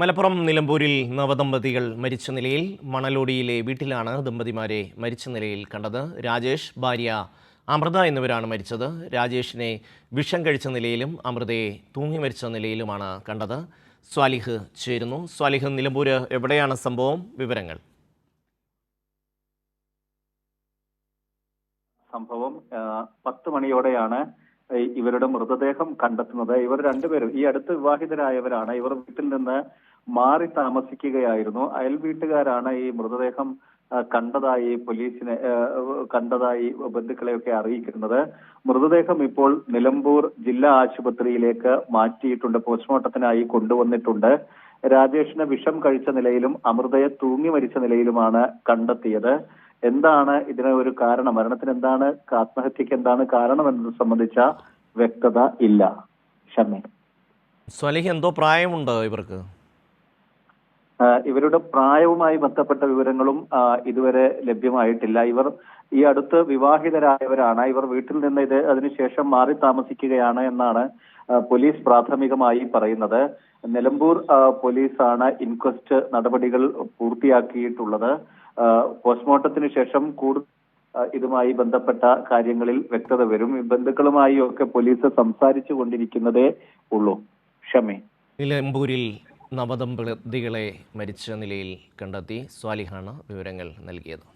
മലപ്പുറം നിലമ്പൂരിൽ നവദമ്പതികൾ മരിച്ച നിലയിൽ മണലോടിയിലെ വീട്ടിലാണ് ദമ്പതിമാരെ മരിച്ച നിലയിൽ കണ്ടത്. രാജേഷ്, ഭാര്യ അമൃത എന്നിവരാണ് മരിച്ചത്. രാജേഷിനെ വിഷം കഴിച്ച നിലയിലും അമൃതയെ തൂങ്ങി മരിച്ച നിലയിലുമാണ് കണ്ടത്. സ്വാലിഹ് ചേരുന്നു. സ്വാലിഹ്, നിലമ്പൂർ എവിടെയാണ് സംഭവം? വിവരങ്ങൾ. സംഭവം 10 മണിയോടെയാണ് ഇവരുടെ മൃതദേഹം കണ്ടെത്തുന്നത്. ഇവർ രണ്ടുപേരും ഈ അടുത്ത് വിവാഹിതരായവരാണ്. ഇവർ വീട്ടിൽ നിന്ന് മാറി താമസിക്കുകയായിരുന്നു. അയൽ വീട്ടുകാരാണ് ഈ മൃതദേഹം കണ്ടതായി ബന്ധുക്കളെയൊക്കെ അറിയിക്കുന്നത്. മൃതദേഹം ഇപ്പോൾ നിലമ്പൂർ ജില്ലാ ആശുപത്രിയിലേക്ക് മാറ്റിയിട്ടുണ്ട്, പോസ്റ്റ്മോർട്ടത്തിനായി കൊണ്ടുവന്നിട്ടുണ്ട്. രാജേഷിനെ വിഷം കഴിച്ച നിലയിലും അമൃതയെ തൂങ്ങി മരിച്ച നിലയിലുമാണ് കണ്ടെത്തിയത്. എന്താണ് ഇതിന് ഒരു കാരണം, മരണത്തിന് എന്താണ്, ആത്മഹത്യക്ക് എന്താണ് കാരണം എന്നത് സംബന്ധിച്ച വ്യക്തത ഇല്ല. ഷമി, സ്വാലിഹ്, എന്തോ പ്രായമുണ്ടോ ഇവർക്ക്? ഇവരുടെ പ്രായവുമായി ബന്ധപ്പെട്ട വിവരങ്ങളും ഇതുവരെ ലഭ്യമായിട്ടില്ല. ഇവർ ഈ അടുത്ത് വിവാഹിതരായവരാണ്. ഇവർ വീട്ടിൽ നിന്ന് അതിനുശേഷം മാറി താമസിക്കുകയാണ് എന്നാണ് പോലീസ് പ്രാഥമികമായി പറയുന്നത്. നിലമ്പൂർ പോലീസാണ് ഇൻക്വസ്റ്റ് നടപടികൾ പൂർത്തിയാക്കിയിട്ടുള്ളത്. പോസ്റ്റ്മോർട്ടത്തിന് ശേഷം കൂടുതൽ ഇതുമായി ബന്ധപ്പെട്ട കാര്യങ്ങളിൽ വ്യക്തത വരും. ബന്ധുക്കളുമായി ഒക്കെ പോലീസ് സംസാരിച്ചു കൊണ്ടിരിക്കുന്നതേ ഉള്ളൂ. ഷമി, നിലമ്പൂരിൽ നവദമ്പതികളെ മരിച്ച നിലയിൽ കണ്ടെത്തി. സ്വാലിഹാണ് വിവരങ്ങൾ നൽകിയത്.